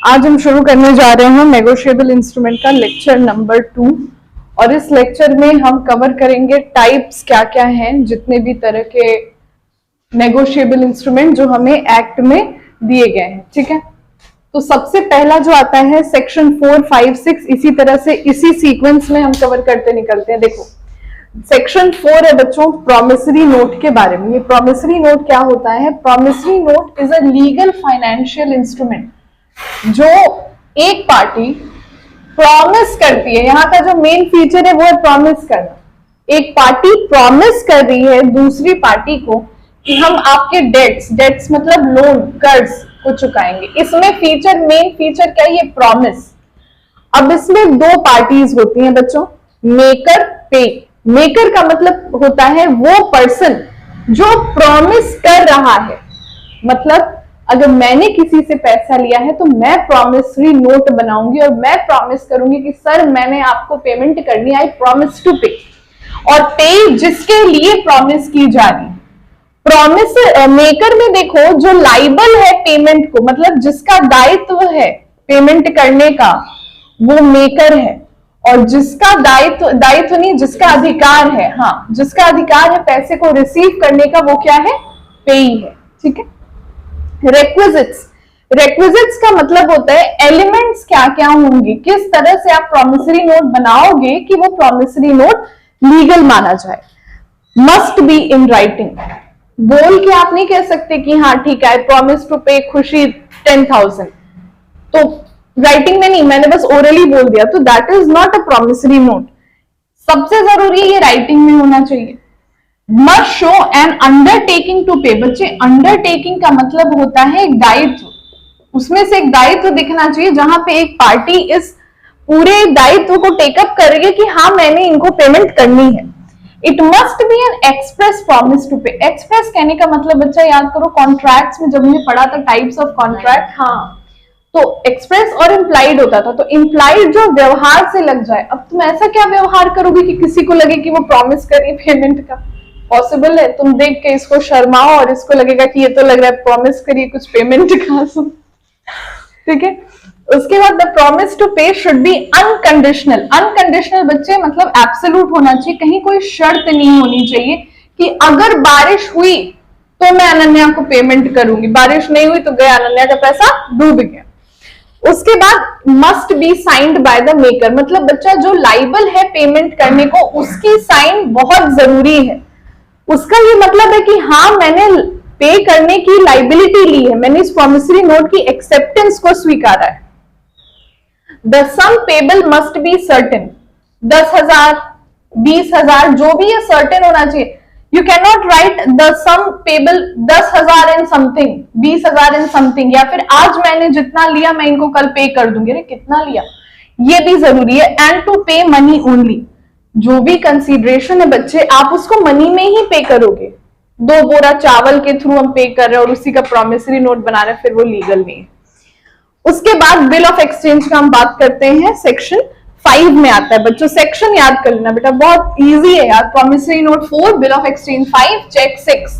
आज हम शुरू करने जा रहे हैं नेगोशिएबल इंस्ट्रूमेंट का लेक्चर नंबर 2 और इस लेक्चर में हम कवर करेंगे टाइप्स क्या क्या हैं, जितने भी तरह के नेगोशिएबल इंस्ट्रूमेंट जो हमें एक्ट में दिए गए हैं। ठीक है, तो सबसे पहला जो आता है सेक्शन 4, 5, 6, इसी तरह से इसी सीक्वेंस में हम कवर करते निकलते हैं। देखो सेक्शन 4 है बच्चों प्रॉमिसरी नोट के बारे में। ये प्रॉमिसरी नोट क्या होता है? Promissory note is a legal financial instrument जो एक पार्टी प्रॉमिस करती है। यहाँ का जो मेन फीचर है वो है प्रॉमिस करना। एक पार्टी प्रॉमिस कर रही है दूसरी पार्टी को कि हम आपके डेट्स मतलब लोन, कर्ज को चुकाएंगे। इसमें मेन फीचर क्या है? ये प्रॉमिस। अब इसमें दो पार्टीज होती हैं बच्चों, मेकर, पे। मेकर का मतलब होता है वो पर्सन जो प्रॉमिस कर रहा है। मतलब अगर मैंने किसी से पैसा लिया है तो मैं प्रॉमिसरी नोट बनाऊंगी और मैं प्रॉमिस करूंगी कि सर मैंने आपको पेमेंट करनी, आई प्रॉमिस टू पे। और पे जिसके लिए प्रॉमिस की जा रही है। प्रॉमिस मेकर में देखो जो लाइबल है पेमेंट को, मतलब जिसका दायित्व है पेमेंट करने का, वो मेकर है। और जिसका दायित्व नहीं, जिसका अधिकार है, हाँ जिसका अधिकार है पैसे को रिसीव करने का, वो क्या है? पे ही है। ठीक है। रेक्विजिट्स का मतलब होता है एलिमेंट्स क्या क्या होंगे, किस तरह से आप प्रॉमिसरी नोट बनाओगे कि वो प्रॉमिसरी नोट लीगल माना जाए। Must be in writing. बोल के आप नहीं कह सकते कि हाँ ठीक है प्रॉमिस टू पे खुशी 10,000, तो राइटिंग में नहीं, मैंने बस ओरली बोल दिया, तो that is not a promissory note. सबसे जरूरी ये राइटिंग में होना चाहिए। Must show an undertaking to pay. बच्चे अंडरटेकिंग का मतलब होता है एक दायित्व, उसमें से एक दायित्व दिखना चाहिए जहां पे एक पार्टी इस पूरे दायित्व को टेकअप करेगी कि हाँ मैंने इनको पेमेंट करनी है। It must be an express promise to pay. Express कहने का मतलब बच्चा याद करो कॉन्ट्रैक्ट्स में जब हमने पढ़ा था टाइप्स ऑफ कॉन्ट्रैक्ट, हाँ तो एक्सप्रेस और इम्प्लाइड होता था। तो इम्प्लाइड जो व्यवहार से लग जाए। अब तुम ऐसा क्या व्यवहार करोगे कि किसी को लगे कि वो प्रॉमिस करिए पेमेंट का? पॉसिबल है? तुम देख के इसको शर्माओ और इसको लगेगा कि ये तो लग रहा है प्रॉमिस करिए कुछ पेमेंट का। ठीक है। उसके बाद द प्रॉमिस टू पे शुड बी अनकंडीशनल। अनकंडीशनल बच्चे मतलब एब्सोल्यूट होना चाहिए, कहीं कोई शर्त नहीं होनी चाहिए कि अगर बारिश हुई तो मैं अनन्या को पेमेंट करूंगी, बारिश नहीं हुई तो गया अनन्या का पैसा डूब गया। उसके बाद must be signed by the maker. मतलब बच्चा जो लाइबल है पेमेंट करने को, उसकी साइन बहुत जरूरी है। उसका ये मतलब है कि हाँ मैंने पे करने की लाइबिलिटी ली है, मैंने इस प्रॉमिसरी नोट की एक्सेप्टेंस को स्वीकारा है। The sum payable must be certain. 10,000, 20,000 जो भी है सर्टेन होना चाहिए। You can not write the sum payable 10,000 in something, 20,000 in something, या फिर आज मैंने जितना लिया मैं इनको कल पे कर दूंगी। अरे कितना लिया, ये भी जरूरी है। एंड टू पे मनी ओनली। जो भी कंसीडरेशन है बच्चे आप उसको मनी में ही पे करोगे। 2 बोरा चावल के थ्रू हम पे कर रहे हैं और उसी का प्रॉमिसरी नोट बना रहे हैं, फिर वो लीगल नहीं है। उसके बाद बिल ऑफ एक्सचेंज का हम बात करते हैं, सेक्शन 5 में आता है। बच्चों सेक्शन याद कर लेना बेटा, बहुत इजी है यार। Promissory note 4, bill of exchange 5, cheque 6।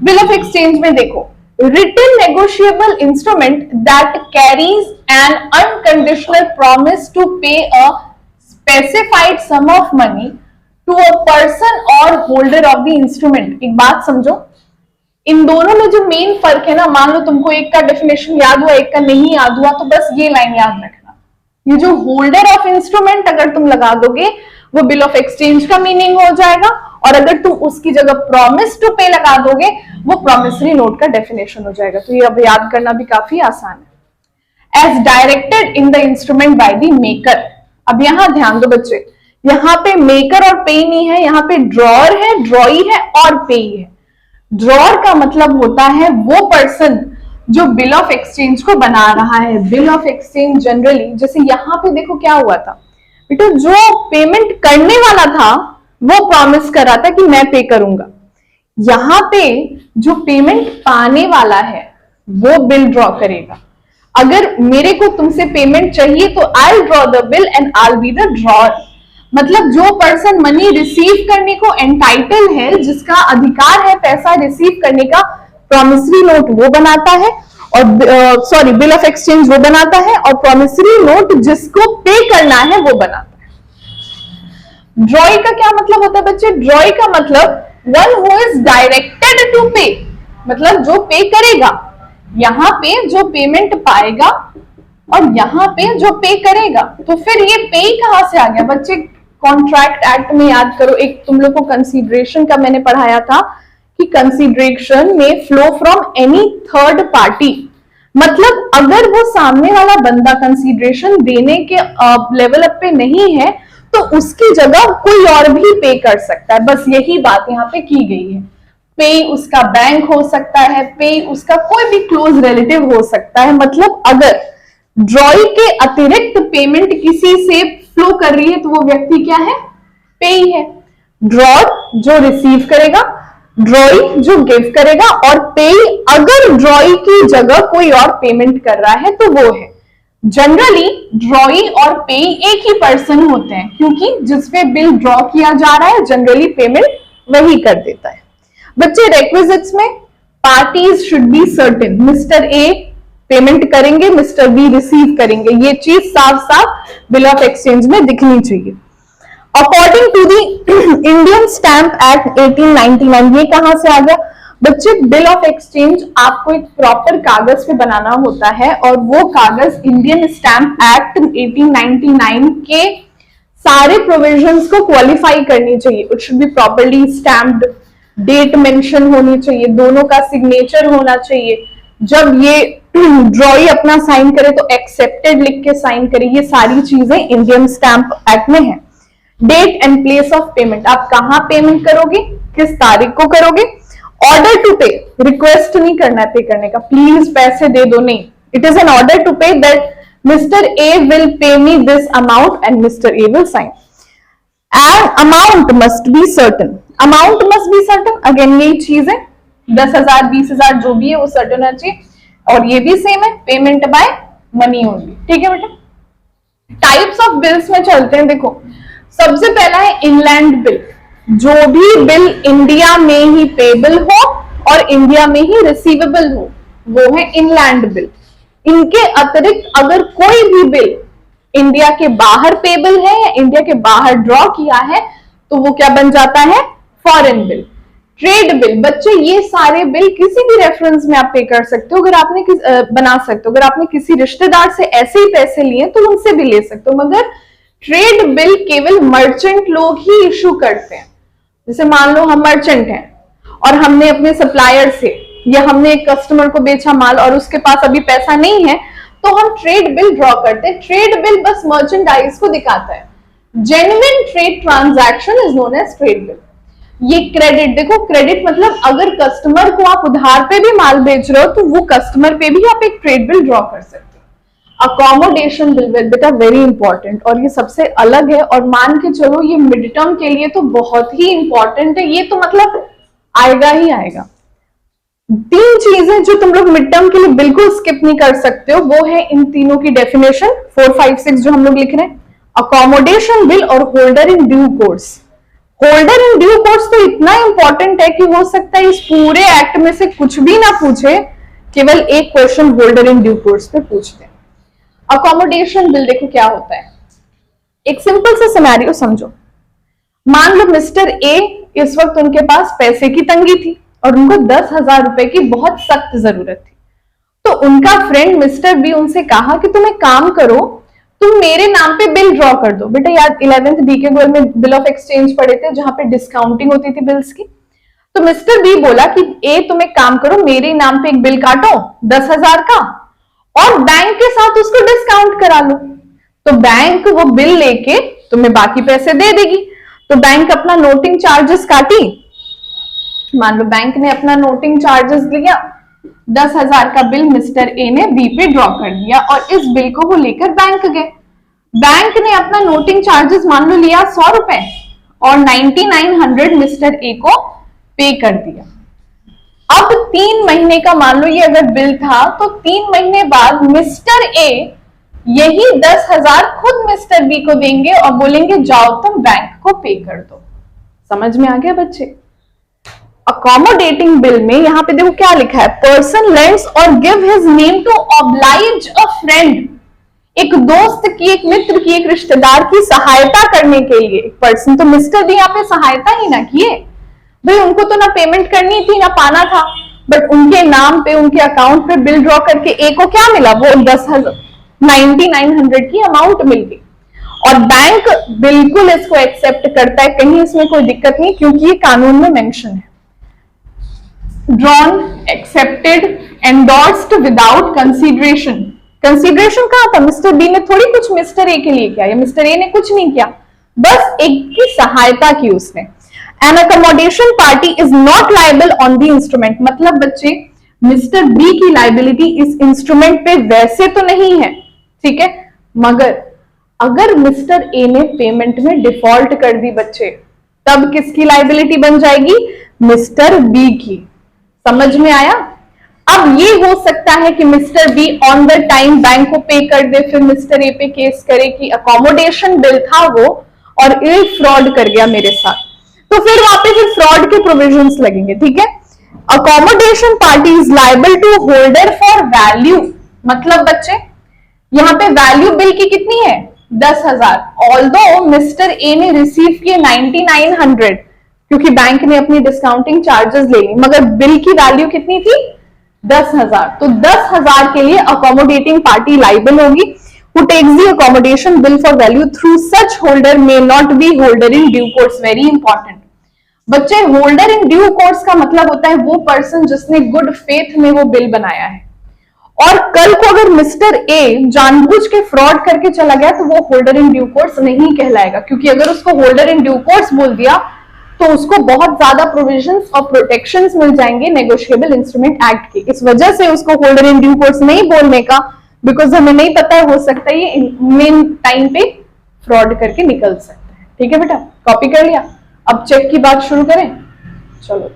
Bill of exchange में देखो written negotiable instrument that carries an unconditional promise to pay a specified sum of money to a person or holder of the instrument। एक बात समझो, इन दोनों में जो main फर्क है ना, मान लो तुमको एक का डेफिनेशन याद हुआ एक का नहीं याद हुआ, तो बस ये लाइन याद रखना। ये जो होल्डर ऑफ इंस्ट्रूमेंट अगर तुम लगा दोगे वो बिल ऑफ एक्सचेंज का मीनिंग हो जाएगा, और अगर तुम उसकी जगह प्रॉमिस टू पे लगा दोगे वो प्रॉमिसरी नोट का डेफिनेशन हो जाएगा। तो ये अब याद करना भी काफी आसान है। As directed in the instrument by the maker. अब यहां ध्यान दो बच्चे, यहां पे मेकर और पे नहीं है, यहां पे ड्रॉअर है, ड्रॉई है और पे है। ड्रॉअर का मतलब होता है वो पर्सन जो बिल ऑफ एक्सचेंज को बना रहा है। बिल ऑफ एक्सचेंज जनरली, जैसे यहां पे देखो क्या हुआ था बेटा, जो पेमेंट करने वाला था वो प्रॉमिस कर रहा था कि मैं पे करूंगा। यहां पे जो पेमेंट पाने वाला है वो बिल ड्रॉ करेगा। अगर मेरे को तुमसे पेमेंट चाहिए तो I draw the bill and I be the drawer. मतलब जो पर्सन मनी रिसीव करने को एंटाइटल है, जिसका अधिकार है पैसा रिसीव करने का, प्रॉमिसरी नोट वो बनाता है, और सॉरी बिल ऑफ एक्सचेंज वो बनाता है, और प्रॉमिसरी नोट जिसको पे करना है वो बनाता है। ड्रॉई का क्या मतलब होता है बच्चे? ड्रॉई का मतलब one who is directed to pay, मतलब जो पे करेगा, यहां पे जो पेमेंट पाएगा और यहां पे जो पे करेगा। तो फिर ये पे कहां से आ गया बच्चे? कॉन्ट्रैक्ट एक्ट में याद करो, एक तुम लोग को कंसीडरेशन का मैंने पढ़ाया था कि कंसीडरेशन में flow from any third party, मतलब अगर वो सामने वाला बंदा कंसीडरेशन देने के लेवल अप पे नहीं है तो उसकी जगह कोई और भी पे कर सकता है। बस यही बात यहाँ पे की गई है। पे उसका बैंक हो सकता है, पे उसका कोई भी क्लोज रिलेटिव हो सकता है। मतलब अगर ड्रॉई के अतिरिक्त पेमेंट किसी से फ्लो कर रही है तो वो व्यक्ति क्या है? पे ही है। ड्रॉर जो रिसीव करेगा, ड्रॉई जो गिव करेगा, और पे अगर ड्रॉई की जगह कोई और पेमेंट कर रहा है तो वो है। जनरली ड्रॉई और पे एक ही पर्सन होते हैं, क्योंकि जिसपे बिल ड्रॉ किया जा रहा है जनरली पेमेंट वही कर देता है। बच्चे रेक्विजिट्स में parties should be certain. Mister A payment करेंगे, मिस्टर बी रिसीव करेंगे, ये चीज साफ साफ बिल ऑफ एक्सचेंज में दिखनी चाहिए। According to the Indian Stamp Act 1899, ये कहां से आ गया बच्चे? बिल ऑफ एक्सचेंज आपको एक प्रॉपर कागज पे बनाना होता है, और वो कागज इंडियन स्टैंप एक्ट 1899 के सारे प्रोविजंस को क्वालिफाई करनी चाहिए। It should be properly stamped, date mention होनी चाहिए, दोनों का सिग्नेचर होना चाहिए। जब ये ड्रॉई अपना साइन करे तो एक्सेप्टेड लिख के साइन करे। ये सारी चीजें इंडियन स्टैंप एक्ट में है। Date and place of payment, आप कहां पेमेंट करोगे, किस तारीख को करोगे। ऑर्डर टू पे, रिक्वेस्ट नहीं करना है पे करने का, प्लीज पैसे दे दो, नहीं। It is an order to pay that mister A will pay me this amount and mister A will sign. And amount must be certain, amount must be certain, again यही चीज है, 10,000 20,000 जो भी है वो सर्टन होना चाहिए। और ये भी सेम है, पेमेंट बाय मनी ओनली। ठीक है बेटा। टाइप्स ऑफ बिल्स में चलते हैं। देखो सबसे पहला है इनलैंड बिल, जो भी बिल इंडिया में ही पेबल हो और इंडिया में ही रिसीवेबल हो वो है इनलैंड बिल। इनके अतिरिक्त अगर कोई भी बिल इंडिया के बाहर पेबल है या इंडिया के बाहर ड्रॉ किया है तो वो क्या बन जाता है? Foreign bill. ट्रेड बिल, बच्चे ये सारे बिल किसी भी रेफरेंस में आप पे कर सकते हो। अगर आपने बना सकते हो, अगर आपने किसी रिश्तेदार से ऐसे ही पैसे लिए तो उनसे भी ले सकते हो, मगर ट्रेड बिल केवल मर्चेंट लोग ही इशू करते हैं। जैसे मान लो हम मर्चेंट हैं और हमने अपने सप्लायर से या हमने एक कस्टमर को बेचा माल और उसके पास अभी पैसा नहीं है तो हम ट्रेड बिल ड्रॉ करते हैं। ट्रेड बिल बस मर्चेंडाइज को दिखाता है। Genuine trade transaction is known as trade bill. ये क्रेडिट, देखो क्रेडिट मतलब अगर कस्टमर को आप उधार पे भी माल बेच रहे हो तो वो कस्टमर पे भी आप एक ट्रेड बिल ड्रॉ कर सकते हो। अकोमोडेशन बिल बेटा वेरी इंपॉर्टेंट, और ये सबसे अलग है, और मान के चलो ये मिड टर्म के लिए तो बहुत ही इंपॉर्टेंट है। ये तो मतलब आएगा ही आएगा। 3 चीजें जो तुम लोग मिड टर्म के लिए बिल्कुल स्किप नहीं कर सकते हो, वो है इन तीनों की डेफिनेशन 4, 5, 6 जो हम लोग लिख रहे हैं। अकोमोडेशन बिल और holder in due course. Holder in due course तो इतना इंपॉर्टेंट है कि हो सकता है इस पूरे एक्ट में से कुछ भी ना पूछे, केवल एक question holder in due course पे पूछते हैं। अकोमोडेशन बिल देखो क्या होता है। एक सिंपल सा सिनेरियो समझो। मान लो मिस्टर ए इस वक्त उनके पास पैसे की तंगी थी और उनको 10,000 रुपए की बहुत सख्त जरूरत थी। तो उनका फ्रेंड मिस्टर बी उनसे कहा कि तुम एक काम करो, तुम मेरे नाम पे बिल ड्रॉ कर दो। बेटा याद 11th डीके गोयल में बिल ऑफ एक्सचेंज पढ़े थे जहां पे डिस्काउंटिंग होती थी बिल्स की। तो मिस्टर बी बोला कि ए तुम एक काम करो, मेरे नाम पे एक बिल काटो 10,000 का और बैंक के साथ उसको डिस्काउंट करा लो। तो बैंक वो बिल लेके तुम्हें बाकी पैसे दे देगी। तो बैंक अपना नोटिंग चार्जेस काटी। मान लो बैंक ने अपना नोटिंग चार्जेस लिया, 10,000 का बिल मिस्टर ए ने बी पे ड्रॉ कर दिया और इस बिल को वो लेकर बैंक गए। बैंक ने अपना नोटिंग चार्जेस मान लो लिया 100 रुपए और 9900 मिस्टर ए को पे कर दिया। अब 3 महीने का मान लो ये अगर बिल था तो 3 महीने बाद मिस्टर ए यही 10,000 खुद मिस्टर बी को देंगे और बोलेंगे जाओ तुम बैंक को पे कर दो। समझ में आ गया बच्चे? अकोमोडेटिंग बिल में यहां पे देखो क्या लिखा है, पर्सन लेंड्स और give his name to oblige a friend, एक दोस्त की, एक मित्र की, एक रिश्तेदार की सहायता करने के लिए। पर्सन तो मिस्टर भी यहाँ पे सहायता ही ना किए भाई, उनको तो ना पेमेंट करनी थी ना पाना था, बट उनके नाम पे, उनके अकाउंट पे बिल ड्रॉ करके ए को क्या मिला, वो 9900 की अमाउंट मिल गई। और बैंक बिल्कुल इसको एक्सेप्ट करता है, कहीं इसमें कोई दिक्कत नहीं, क्योंकि ये कानून में मेंशन है। Drawn, accepted, endorsed without consideration. Consideration कहां था, मिस्टर बी ने थोड़ी कुछ मिस्टर ए के लिए किया, या मिस्टर ए ने कुछ नहीं किया, बस एक की सहायता की उसने। N accommodation party is not liable on the instrument, मतलब बच्चे मिस्टर बी की लाइबिलिटी इस इंस्ट्रूमेंट पे वैसे तो नहीं है, ठीक है, मगर अगर मिस्टर ए ने पेमेंट में डिफॉल्ट कर दी बच्चे, तब किसकी लाइबिलिटी बन जाएगी, मिस्टर बी की। समझ में आया। अब ये हो सकता है कि mister be on the time bank को पे कर दे, फिर मिस्टर ए पे केस करे कि अकोमोडेशन बिल था वो और ये फ्रॉड कर गया मेरे साथ, तो फिर वहां पे फिर फ्रॉड के प्रोविजंस लगेंगे, ठीक है। Accommodation party is liable to holder for value, मतलब बच्चे यहां पे वैल्यू बिल की कितनी है, 10,000। ऑल्दो मिस्टर ए ने रिसीव किए 9900, क्योंकि बैंक ने अपनी डिस्काउंटिंग चार्जेस ले ली, मगर बिल की वैल्यू कितनी थी, 10,000। तो 10,000 के लिए अकोमोडेटिंग पार्टी लाइबल होगी। Who takes the accommodation bill for value through such holder may not be holder in due course. Very important. बच्चे होल्डर इन ड्यू कोर्स का मतलब होता है वो पर्सन जिसने गुड फेथ में वो बिल बनाया है, और कल को अगर मिस्टर ए जानबूझ के फ्रॉड करके चला गया तो वो होल्डर इन ड्यू कोर्स नहीं कहलाएगा, क्योंकि अगर उसको होल्डर इन ड्यू कोर्स बोल दिया तो उसको बहुत ज्यादा प्रोविजंस और प्रोटेक्शंस मिल जाएंगे नेगोशिएबल इंस्ट्रूमेंट एक्ट के। इस वजह से उसको होल्डर इन ड्यू कोर्स नहीं बोलने का, बिकॉज हमें नहीं पता है, हो सकता है ये मेन टाइम पे फ्रॉड करके निकल सकता है। ठीक है बेटा, कॉपी कर लिया। अब चेक की बात शुरू करें, चलो।